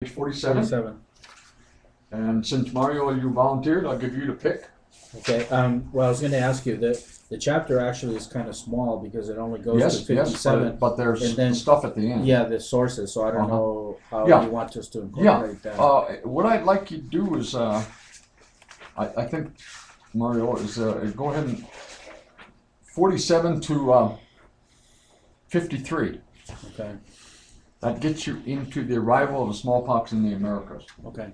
Page 47. 47. And since Mario, you volunteered, I'll give you the pick. Okay. Well, I was going to ask you that the chapter actually is kind of small because it only goes Yes, to 57. yes, but there's and then, stuff at the end. Yeah, the sources. So I don't know how Yeah. you want us to incorporate that. What I'd like you to do is, I think, Mario, is go ahead and 47 to 53. Okay. That gets you into the arrival of the smallpox in the Americas. Okay.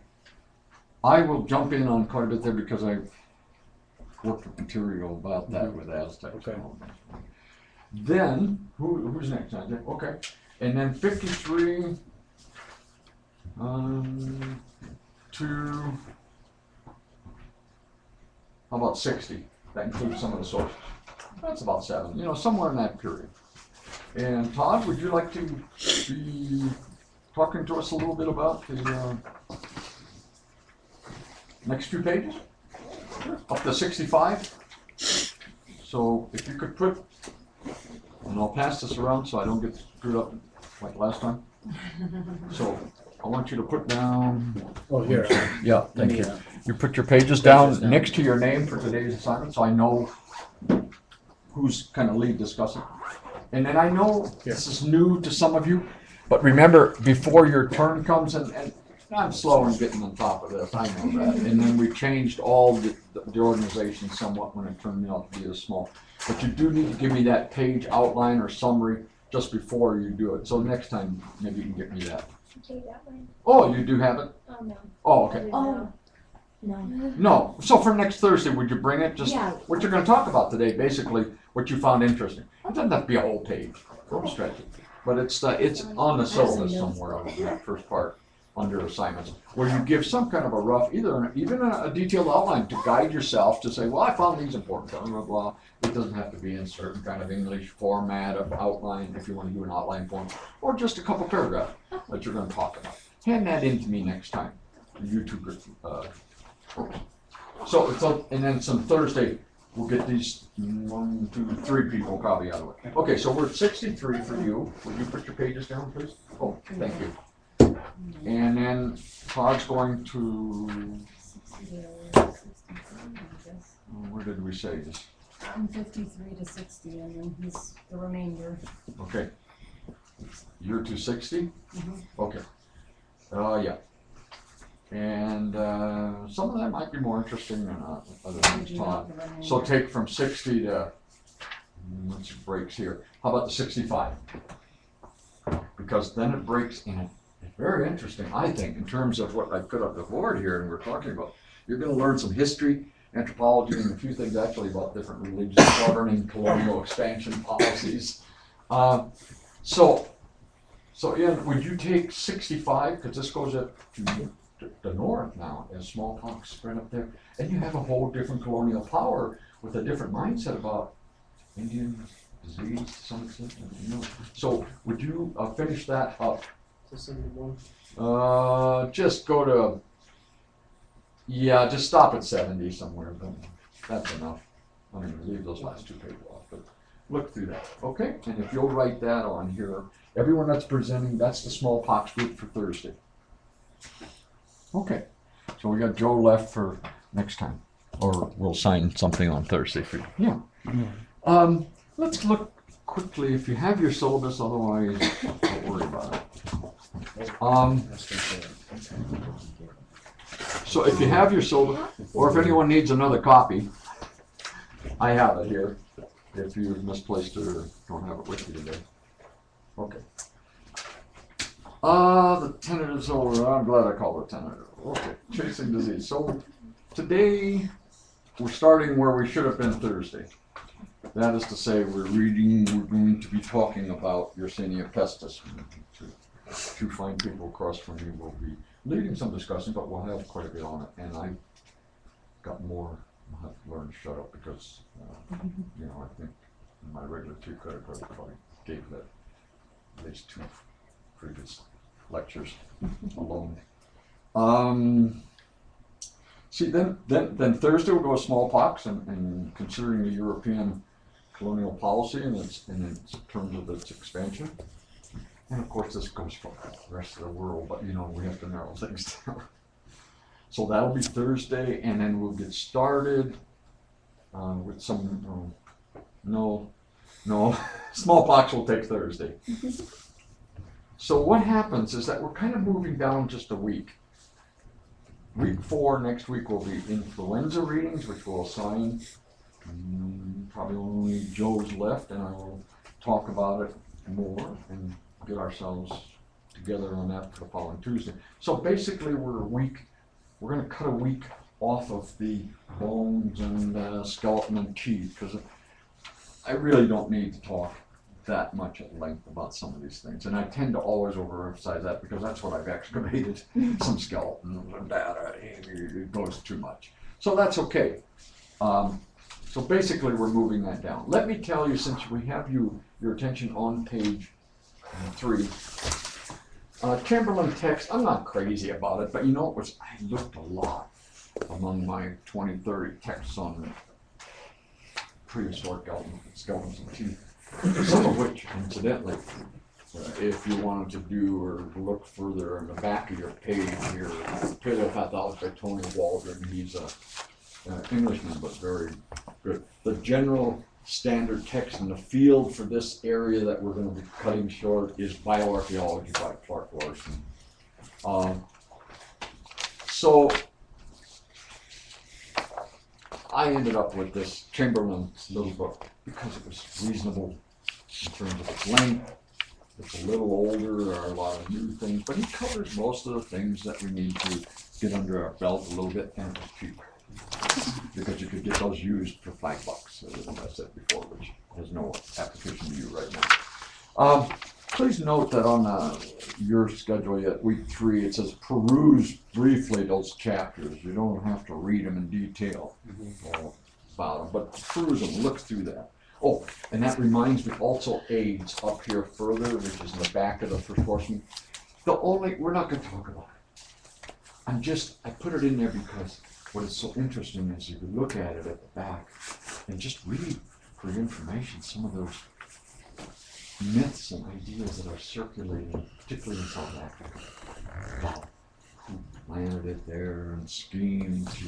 I will jump in on quite a bit there because I worked with material about that with Aztecs. Okay. Then, who's next? Okay. And then 53 to, how about 60? That includes some of the sources. That's about 7, somewhere in that period. And Todd, would you like to be talking to us a little bit about the next few pages? Up to 65. So if you could put, and I'll pass this around so I don't get screwed up like last time. So I want you to put down. Oh, here. Yeah, thank you. You put your pages down next to your name for today's assignment, so I know who's kind of lead discussing. And then I know this is new to some of you, but remember, before your turn comes, and I'm slow in getting on top of this, I know that. And then we changed all the organization somewhat when it turned out to be as small. But you do need to give me that page outline or summary just before you do it. So next time, maybe you can get me that. Okay, that one. Oh, you do have it? Oh, no. Oh, okay. Oh, no. No. So for next Thursday, would you bring it? Just Yeah. what you're going to talk about today, basically, what you found interesting. It doesn't have to be a whole page. Don't stretch it. But it's on the syllabus somewhere on that first part under assignments, where you give some kind of a rough, even a detailed outline to guide yourself to say, well, I found these important, blah, blah, blah. It doesn't have to be in certain kind of English format of outline if you want to do an outline form, or just a couple paragraphs that you're going to talk about. Hand that in to me next time. You two folks. So, and then some Thursday, we'll get these 1, 2, 3 people probably out of it. Okay, so we're at 63 for you. Would you put your pages down, please? Oh, thank you. And then Todd's going to, where did we say this? 53 to 60, and then he's the remainder. Okay. You're to 60? Okay. Yeah. And some of that might be more interesting than other than Todd. So take from 60 to, let's breaks here. How about the 65? Because then it breaks in it. Very interesting, I think, in terms of what I put up the board here and we're talking about. You're going to learn some history, anthropology, and a few things actually about different religions governing colonial expansion policies. So yeah, would you take 65, because this goes up to the north now, as smallpox spread up there, and you have a whole different colonial power with a different mindset about Indian disease to some extent. So would you finish that up? Just go to, just stop at 70 somewhere, but that's enough. I'm going to leave those last 2 pages off, but look through that, okay? And if you'll write that on here, everyone that's presenting, that's the smallpox group for Thursday. Okay, so we got Joe left for next time, or we'll sign something on Thursday for you. Yeah. Let's look quickly, if you have your syllabus, otherwise don't worry about it. So if you have your syllabus, or if anyone needs another copy, I have it here, if you misplaced it or don't have it with you today. Okay. The tentative syllabus, I'm glad I called it tentative. Okay, chasing disease. So today, we're starting where we should have been Thursday. That is to say, we're going to be talking about Yersinia pestis. Two fine people across from me will be leading some discussion, but we'll have quite a bit on it. And I've got more. I'll have to learn to shut up because, I think in my regular 2 credit cards probably gave that at least 2 previous lectures alone. See, then Thursday we'll go with smallpox and considering the European colonial policy and in terms of its expansion. And of course, this goes for the rest of the world, but you know, we have to narrow things down. So that'll be Thursday, and then we'll get started with some, no, smallpox will take Thursday. So what happens is that we're kind of moving down just a week. Week 4, next week, will be influenza readings, which we'll assign. Probably only Joe's left, and I will talk about it more and get ourselves together on that for the following Tuesday. So basically, we're going to cut a week off of the bones and skeleton and teeth, because I really don't need to talk that much at length about some of these things. And I tend to always overemphasize that because that's what I've excavated, some skeletons and data, it goes too much. So that's okay. So basically we're moving that down. Let me tell you, since we have your attention on page 3, Chamberlain text, I'm not crazy about it, but you know, I looked a lot among my 20, 30 texts on prehistoric skeletons and teeth. Some of which, incidentally, if you wanted to do or look further in the back of your page here, Paleopathology by Tony Waldron, he's an Englishman, but very good. The general standard text in the field for this area that we're going to be cutting short is Bioarchaeology by Clark Larson. So I ended up with this Chamberlain's little book because it was reasonable in terms of its length. It's a little older, there are a lot of new things, but he covers most of the things that we need to get under our belt a little bit, and it's cheap. Because you could get those used for $5, as I said before, which has no application to you right now. Please note that on your schedule yet, week 3, it says peruse briefly those chapters. You don't have to read them in detail about them, but peruse them, look through that. Oh, and that reminds me, also aids up here further, which is in the back of the first portion. We're not going to talk about it. I put it in there because what is so interesting is you can look at it at the back and just read for your information some of those myths and ideas that are circulating, particularly in South Africa, about who planted it there and schemed to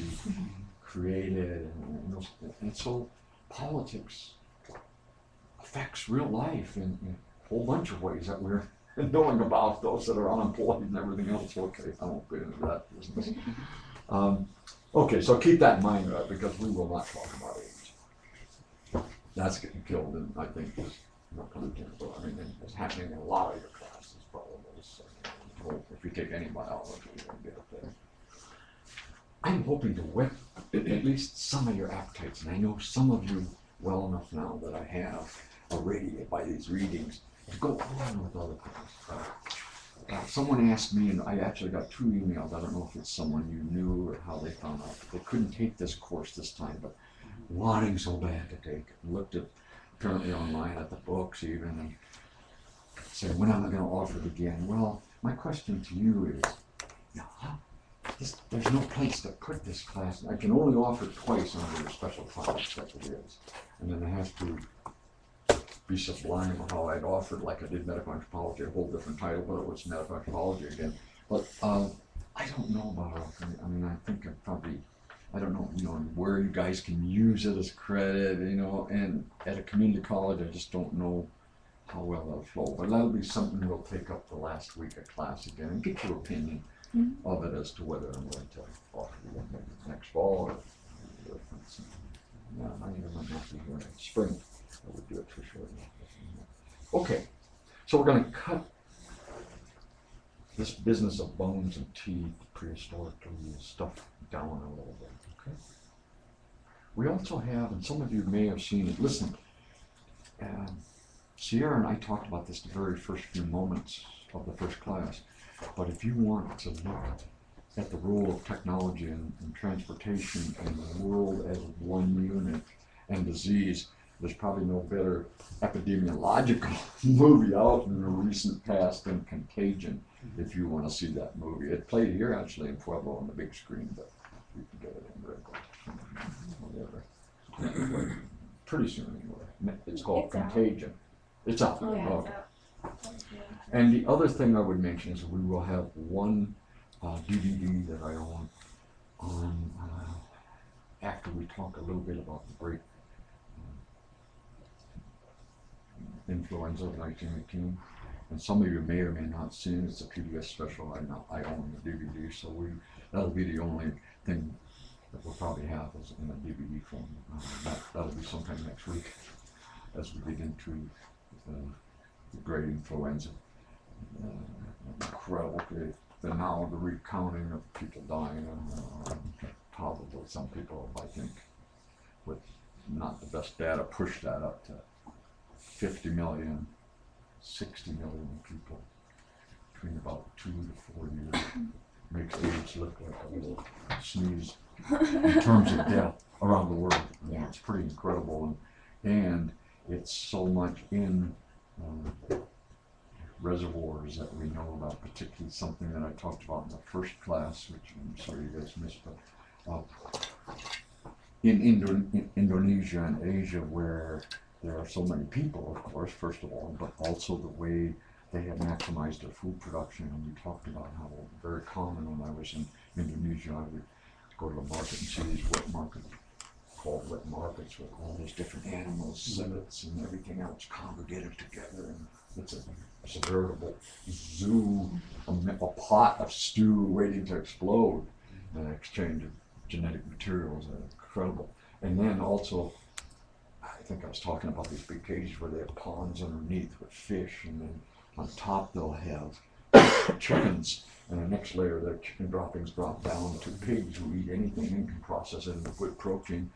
create it. And so politics affects real life in a whole bunch of ways that we're knowing about, those that are unemployed and everything else. Okay, I won't get into that business. Okay, so keep that in mind, because we will not talk about age. That's getting killed, and I think is not going to do. I mean, it's happening in a lot of your classes, probably. So, if you take any biology, you're going to get it there. I'm hoping to whet at least some of your appetites, and I know some of you well enough now that I have already by these readings to go on with other things. Someone asked me, and I actually got 2 emails. I don't know if it's someone you knew or how they found out. They couldn't take this course this time, but wanting so bad to take it. Looked at apparently online at the books even, and said, when am I going to offer it again? Well, my question to you is, there's no place to put this class. I can only offer it twice under a special class, that it is. And then I have to be sublime of how I'd offered, like I did medical anthropology, a whole different title, but it was medical anthropology again. But I don't know about it. I mean, I think I probably, I don't know, where you guys can use it as credit, and at a community college, I just don't know how well that'll flow. But that'll be something we'll take up the last week of class again and get your opinion of it as to whether I'm going to offer it maybe next fall or I even might not be here next spring. I would do it for sure. Okay, so we're going to cut this business of bones and teeth, prehistorically, stuff down a little bit. Okay. We also have, and some of you may have seen it. Listen, Sierra and I talked about this the very first few moments of the first class. But if you want to look at the role of technology and transportation in the world as one unit and disease, there's probably no better epidemiological movie out in the recent past than Contagion, if you want to see that movie. It played here actually in Pueblo on the big screen, but you can get it in whatever. Pretty soon anyway. It's called Contagion. It's out. Oh, yeah, Okay. it's out. And the other thing I would mention is we will have one DVD that I own on, after we talk a little bit about the break influenza of 1918. And some of you may or may not see it. It's a PBS special. I own the DVD, so that'll be the only thing that we'll probably have is in a DVD form. That'll be sometime next week as we get into the great influenza. Incredible. Now the recounting of people dying, probably some people, I think, with not the best data, push that up to 50 million, 60 million people between about 2 to 4 years. Makes AIDS look like a little sneeze in terms of death around the world. I mean, it's pretty incredible, and it's so much in reservoirs that we know about, particularly something that I talked about in the first class, which I'm sorry you guys missed, but in Indonesia and Asia, where there are so many people, of course, first of all, but also the way they have maximized their food production. And we talked about how very common when I was in Indonesia, I would go to the market and see these wet markets, called wet markets, with all these different animals, civets and everything else congregated together. And it's a veritable zoo, a pot of stew waiting to explode, an exchange of genetic materials that are incredible. And then also, I think I was talking about these big cages where they have ponds underneath with fish, and then on top they'll have chickens, and the next layer their chicken droppings drop down to pigs who eat anything and can process it into good protein,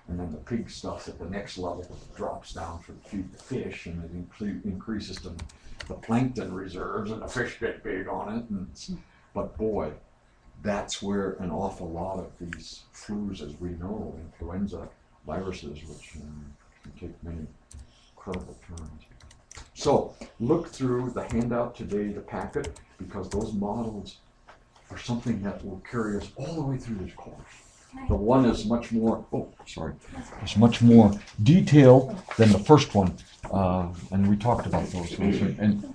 and then the pig stuff at the next level drops down to feed the fish, and it increases the plankton reserves, and the fish get big on it. But boy, that's where an awful lot of these flus, as we know, influenza viruses, which can take many incredible turns. So look through the handout today, the packet, because those models are something that will carry us all the way through this course. The one is much more, it's much more detailed than the first one, and we talked about those ones. And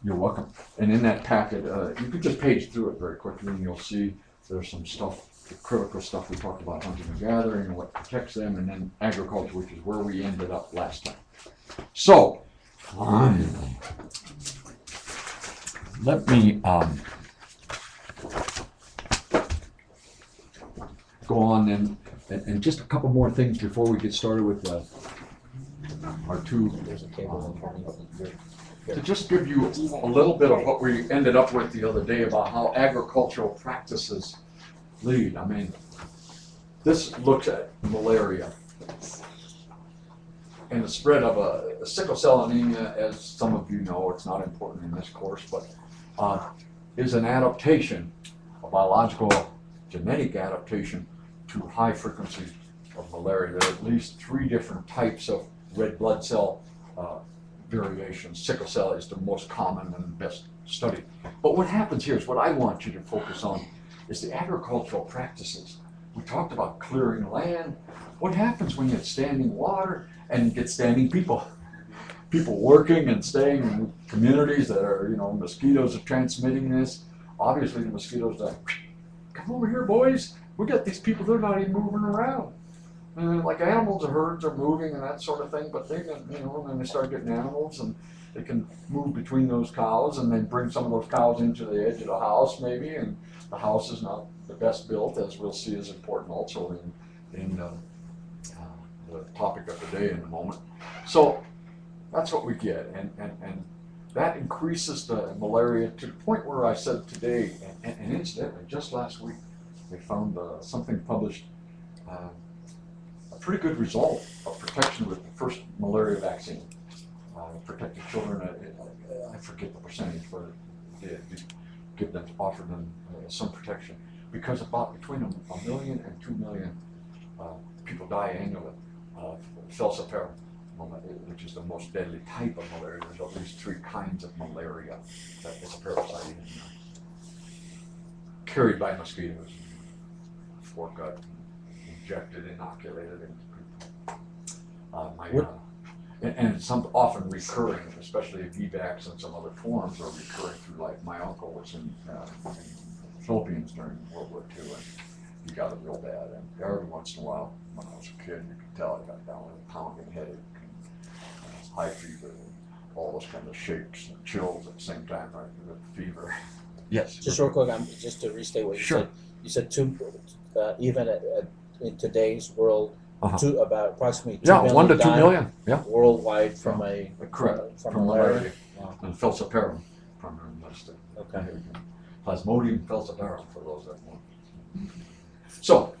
you're welcome. And in that packet, you can just page through it very quickly, and you'll see there's some stuff, the critical stuff we talked about, hunting and gathering and what protects them, and then agriculture, which is where we ended up last time. So, let me go on and just a couple more things before we get started with our two. There's a table underneath. To just give you a little bit of what we ended up with the other day about how agricultural practices lead. I mean, this looks at malaria and the spread of a sickle cell anemia, as some of you know, it's not important in this course, but is an adaptation, a biological genetic adaptation to high frequency of malaria. There are at least 3 different types of red blood cell variations. Sickle cell is the most common and best studied. But what happens here is what I want you to focus on is the agricultural practices. We talked about clearing land. What happens when you get standing water and you get standing people? People working and staying in communities that are, mosquitoes are transmitting this. Obviously the mosquitoes are like, come over here, boys. We got these people, they're not even moving around. And like animals, the herds are moving and that sort of thing, but they can, and then they start getting animals and they can move between those cows and then bring some of those cows into the edge of the house maybe, and the house is not the best built, as we'll see is important also in the topic of the day in a moment. So that's what we get, and that increases the malaria to the point where I said today, and incidentally, just last week, they found something published, a pretty good result of protection with the first malaria vaccine. Protected children, I forget the percentage, but offered them some protection, because about between a million and 2 million people die annually of falciparum, which is the most deadly type of malaria. There's at least 3 kinds of malaria that is a parasite carried by mosquitoes, foregut, injected, inoculated into people. and it's often recurring, especially VBACs and some other forms are recurring through life. My uncle was in the Philippines during World War II, and he got it real bad. And every once in a while, when I was a kid, you could tell he got down with a pounding headache, and high fever, and all those kind of shakes and chills at the same time, right? With fever. Yes. Just real quick, just to restate what you Sure. said. You said even in today's world, about approximately 2 million 1 to 2 die million. Yeah. worldwide from Correct. from malaria. Wow. And falciparum from her Okay. Plasmodium falciparum for those that want. So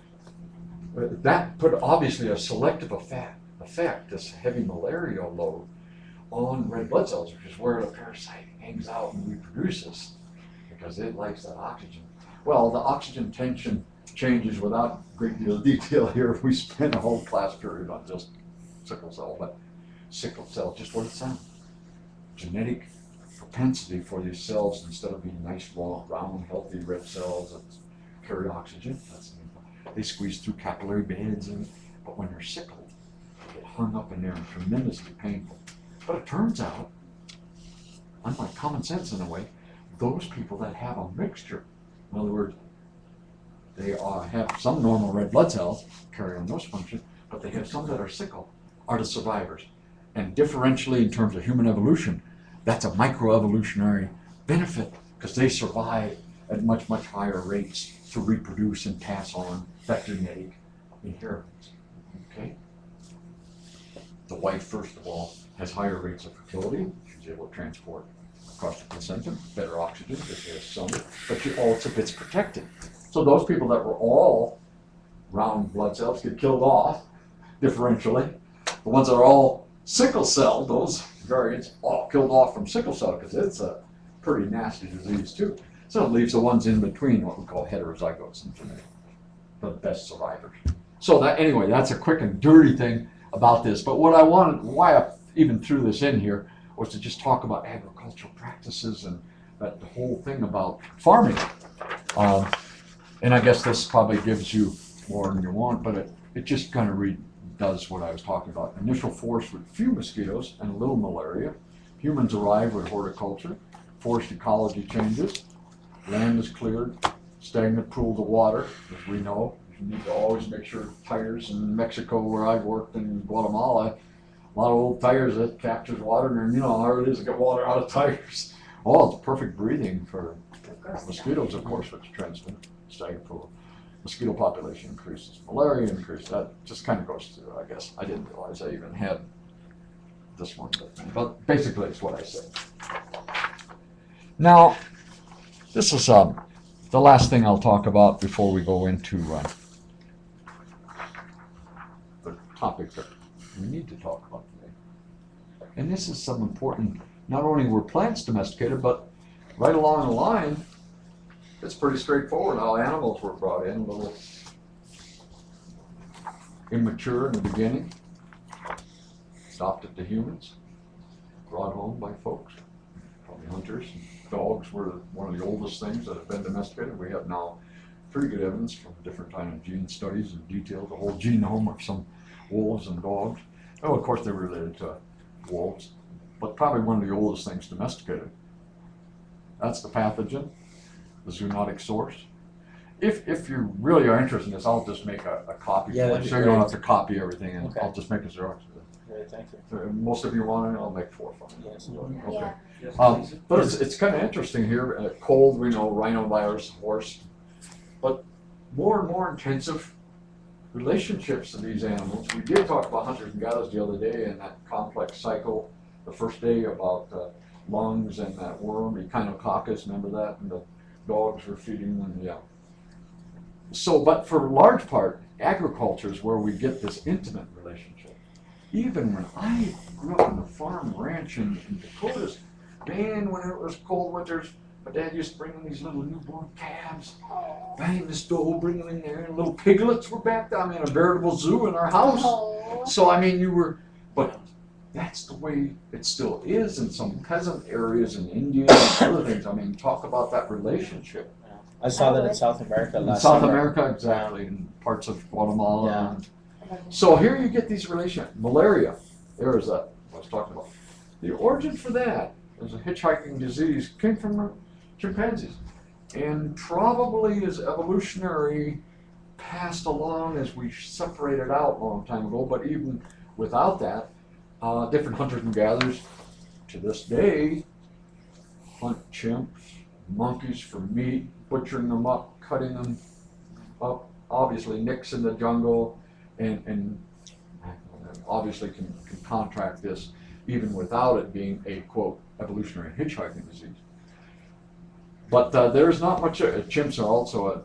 that put obviously a selective effect, this heavy malarial load on red blood cells, which is where the parasite hangs out and reproduces, because it likes that oxygen. Well, the oxygen tension changes without a great deal of detail here. We spend a whole class period on just sickle cell, but sickle cell, just what it sounds. Genetic propensity for these cells, instead of being nice, long, round, healthy red cells that carry oxygen, they squeeze through capillary beds, but when they're sickled, they get hung up in there and tremendously painful. But it turns out, unlike common sense in a way, those people that have a mixture, in other words, they have some normal red blood cells carry on those functions, but they have some that are sickle, are the survivors. And differentially in terms of human evolution, that's a microevolutionary benefit, because they survive at much, much higher rates to reproduce and pass on that genetic inheritance. Okay? The wife, first of all, has higher rates of fertility. She's able to transport across the placenta, better oxygen because she has some, but she also gets protected. So those people that were all round blood cells get killed off differentially. The ones that are all sickle cell, those variants, all killed off from sickle cell, because it's a pretty nasty disease too. So it leaves the ones in between, what we call heterozygotes and genetic, the best survivors. So that, anyway, that's a quick and dirty thing about this. But what I wanted, why I even threw this in here, was to just talk about agricultural practices and that the whole thing about farming. And I guess this probably gives you more than you want, but it just kind of does what I was talking about. Initial force with few mosquitoes and a little malaria. Humans arrive with horticulture. Forest ecology changes. Land is cleared. Stagnant pools of water, as we know. You need to always make sure tires in Mexico, where I've worked, in Guatemala, a lot of old tires that captures water, and you know how hard it is to get water out of tires. Oh, it's perfect breathing for mosquitoes, of course, which transmit stagnant pool. Mosquito population increases, malaria increases. That just kind of goes through, I guess. I didn't realize I even had this one, but basically it's what I said. Now, this is the last thing I'll talk about before we go into the topic that we need to talk about today. And this is some important, not only were plants domesticated, but right along the line, it's pretty straightforward how animals were brought in, a little immature in the beginning, adopted to humans, brought home by folks, probably hunters. Dogs were one of the oldest things that have been domesticated. We have now pretty good evidence from different kind of gene studies and detail the whole genome of some wolves and dogs. Oh, of course, they're related to wolves, but probably one of the oldest things domesticated. That's the pathogen, the zoonotic source. If you really are interested in this, I'll just make a copy for you, so you don't have to copy everything, and I'll just make a Xerox. Great, thank you. Most of you want it, I'll make 4 for you. Yes. Okay. Yeah. But it's kind of interesting here. Cold, we know, rhinovirus, horse, but more and more intensive relationships of these animals. We did talk about hunters and gatherers the other day in that complex cycle, the first day, about lungs and that worm, Echinococcus, remember that? And the dogs were feeding them, yeah. So, but for large part, agriculture is where we get this intimate relationship. Even when I grew up on the farm ranch in Dakotas, man, when it was cold winters, my dad used to bring in these little newborn calves, bang the stove, bring them in there, and little piglets were back there. I mean, a veritable zoo in our house. Oh. So, I mean, but that's the way it still is in some peasant areas in India and other things. I mean, talk about that relationship. I saw that in South America In last South summer. America, exactly, in parts of Guatemala. Yeah. And so here you get these relationships. Malaria, there is a was talking about. The origin for that as a hitchhiking disease came from chimpanzees, and probably is evolutionary passed along as we separated out a long time ago. But even without that, different hunters and gatherers to this day hunt chimps, monkeys for meat, butchering them up, cutting them up, obviously nicks in the jungle, and obviously can contract this even without it being a, quote, evolutionary hitchhiking disease. But there's not much, chimps are also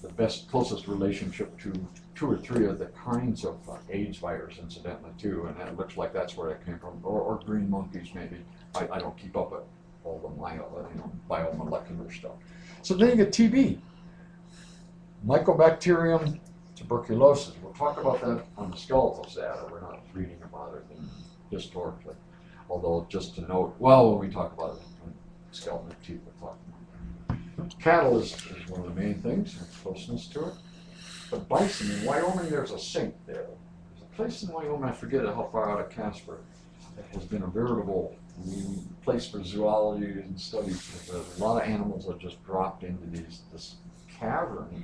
the best, closest relationship to 2 or 3 of the kinds of AIDS virus, incidentally, too, and it looks like that's where it came from, or green monkeys, maybe. I don't keep up with all the biomolecular stuff. So then you get TB, Mycobacterium tuberculosis. We'll talk about that on the skeletal data. We're not reading about it historically. Although, just to note, well, when we talk about it in skeleton teeth, we'll talk about it. Cattle is one of the main things, and closeness to it. But bison, in Wyoming, there's a sink there. There's a place in Wyoming, I forget how far out of Casper, that has been a veritable place for zoology and studies. A lot of animals are just dropped into this cavern.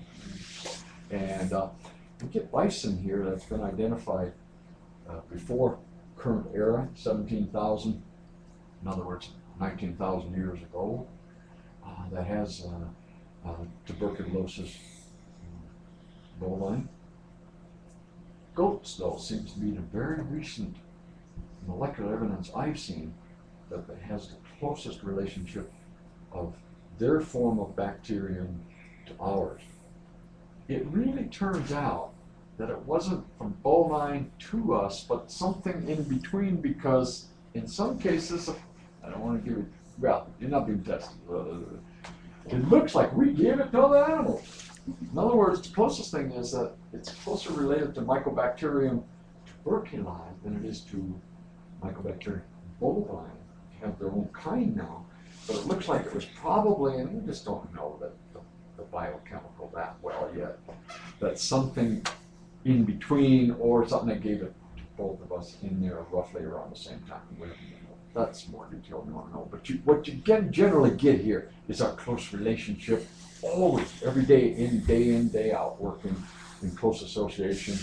And we get bison here that's been identified before current era, 17,000, in other words, 19,000 years ago, that has tuberculosis bovine. Goats, though, seems to be the very recent molecular evidence I've seen that has the closest relationship of their form of bacterium to ours. It really turns out that it wasn't from bovine to us, but something in between, because in some cases, I don't want to give it, well, you're not being tested. It looks like we gave it to other animals. In other words, the closest thing is that it's closer related to Mycobacterium tuberculosis than it is to Mycobacterium bovine. They have their own kind now, but it looks like it was probably, and we just don't know that the biochemical that well yet, that something in between or something that gave it to both of us in there roughly around the same time. That's more detail we want to know. But what you generally get here is our close relationship, always, every day in, day out, working in close association,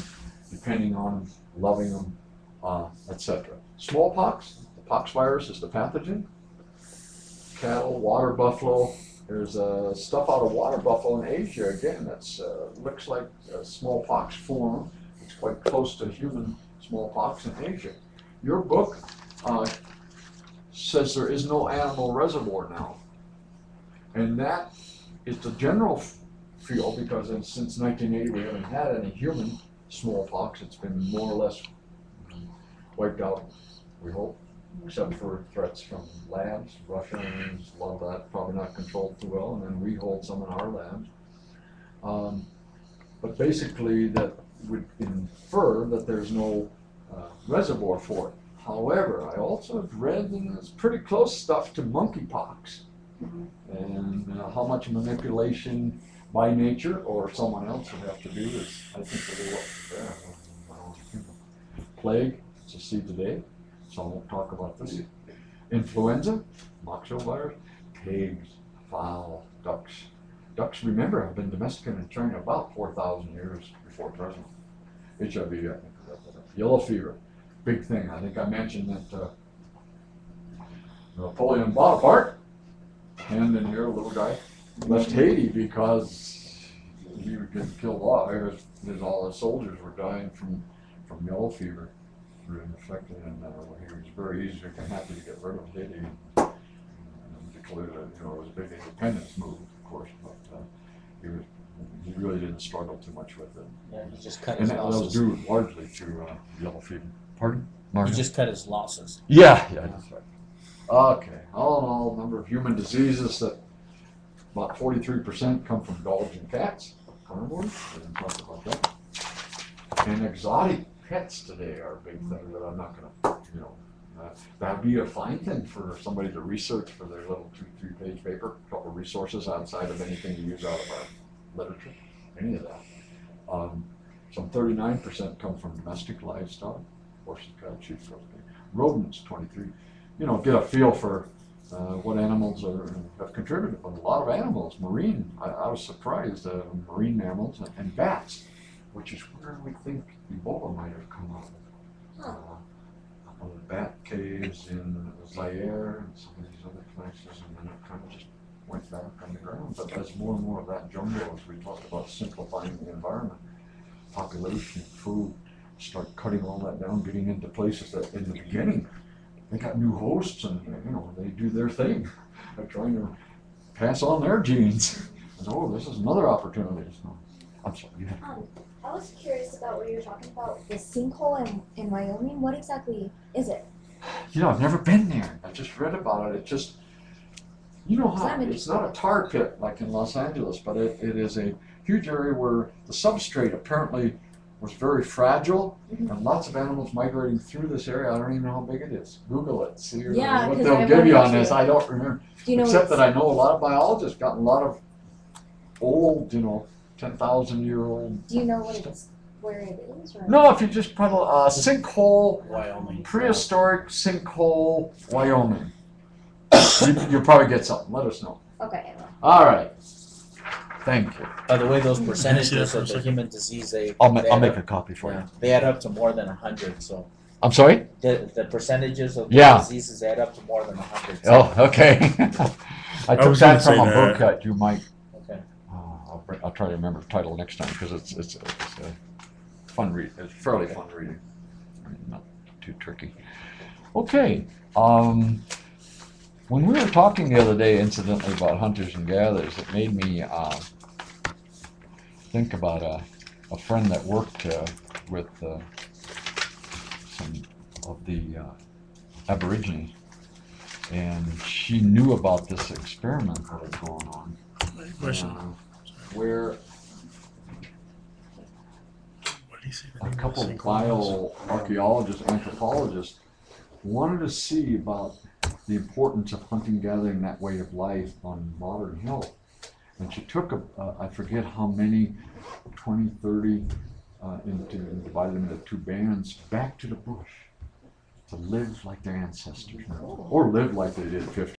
depending on them, loving them, etc. Smallpox, the pox virus is the pathogen. Cattle, water buffalo. There's stuff out of water buffalo in Asia, again, that's looks like a smallpox form. It's quite close to human smallpox in Asia. Your book says there is no animal reservoir now. And that is the general feel, because since 1980 we haven't had any human smallpox. It's been more or less wiped out, we hope, except for threats from labs. Russians, a lot of that probably not controlled too well, and then we hold some in our labs. But basically that would infer that there's no reservoir for it. However, I also have read, and it's pretty close stuff to monkeypox, and how much manipulation by nature or someone else would have to do is, I think, plague, it's a see today, so I won't talk about this. Influenza, moxovirus, pigs, fowl, ducks. Ducks, remember, have been domesticated in China about 4,000 years before present. HIV, I think, yellow fever, big thing. I think I mentioned that Napoleon Bonaparte, hand in here, little guy, left Haiti because he would get killed off. All his soldiers were dying from yellow fever, were infected, and he was very easy and happy to get rid of Haiti and declared that it was a big independence move, of course, but he really didn't struggle too much with it. Yeah, he just cut And his that was losses. due largely to yellow fever. Pardon? Mark? He just cut his losses. Yeah, that's right. Okay, all in all, number of human diseases that about 43% come from dogs and cats, carnivores, we didn't talk about that. And exotic pets today are a big thing that I'm not gonna, that'd be a fine thing for somebody to research for their little 2-3 page paper, a couple of resources outside of anything you use out of our literature, any of that. Some 39% come from domestic livestock, horses, cattle, sheep, goats, pigs. rodents 23. You know, get a feel for what animals have contributed. But a lot of animals, marine. I was surprised. Marine mammals and bats, which is where we think Ebola might have come out of. The bat caves in Zaire and some of these other places, and then it kind of just went back on the ground. But as more and more of that jungle, as we talked about simplifying the environment, population, food, start cutting all that down, getting into places that in the beginning they got new hosts and you know they do their thing. They're trying to pass on their genes. And oh, this is another opportunity. So, I'm sorry. You have I was curious about what you were talking about, the sinkhole in Wyoming. What exactly is it? You know, I've never been there. I just read about it. It just, you know how, I'm it's not a tar pit like in Los Angeles, but it is a huge area where the substrate apparently was very fragile, and lots of animals migrating through this area. I don't even know how big it is. Google it, see Yeah, what 'cause they'll I give you wanted on this. to. I don't remember, Do you know except what that I know a lot of biologists got a lot of old, 10,000-year-old. do you know what it's where it is? Or? No, if you just put a sinkhole, Wyoming. prehistoric sinkhole, Wyoming. You'll probably get something. Let us know. Okay. I will. All right. Thank you. By the way, those percentages for a of the second? human disease, they I'll add make up- a copy for you. yeah, they add up to more than 100. So I'm sorry? the percentages of the Yeah. diseases add up to more than 100. Oh, okay. I took was that gonna from say a book that. that you might. Okay. I'll try to remember the title next time because it's a fun read. It's fairly fun reading. I mean, not too tricky. Okay. When we were talking the other day, incidentally, about hunters and gatherers, it made me think about a friend that worked with some of the Aborigines, and she knew about this experiment that was going on. Question. Where What do you say? a couple of bioarchaeologists, anthropologists, wanted to see about the importance of hunting, gathering, that way of life on modern health. And she took, I forget how many, 20, 30, and divided them into two bands, back to the bush to live like their ancestors, or live like they did 50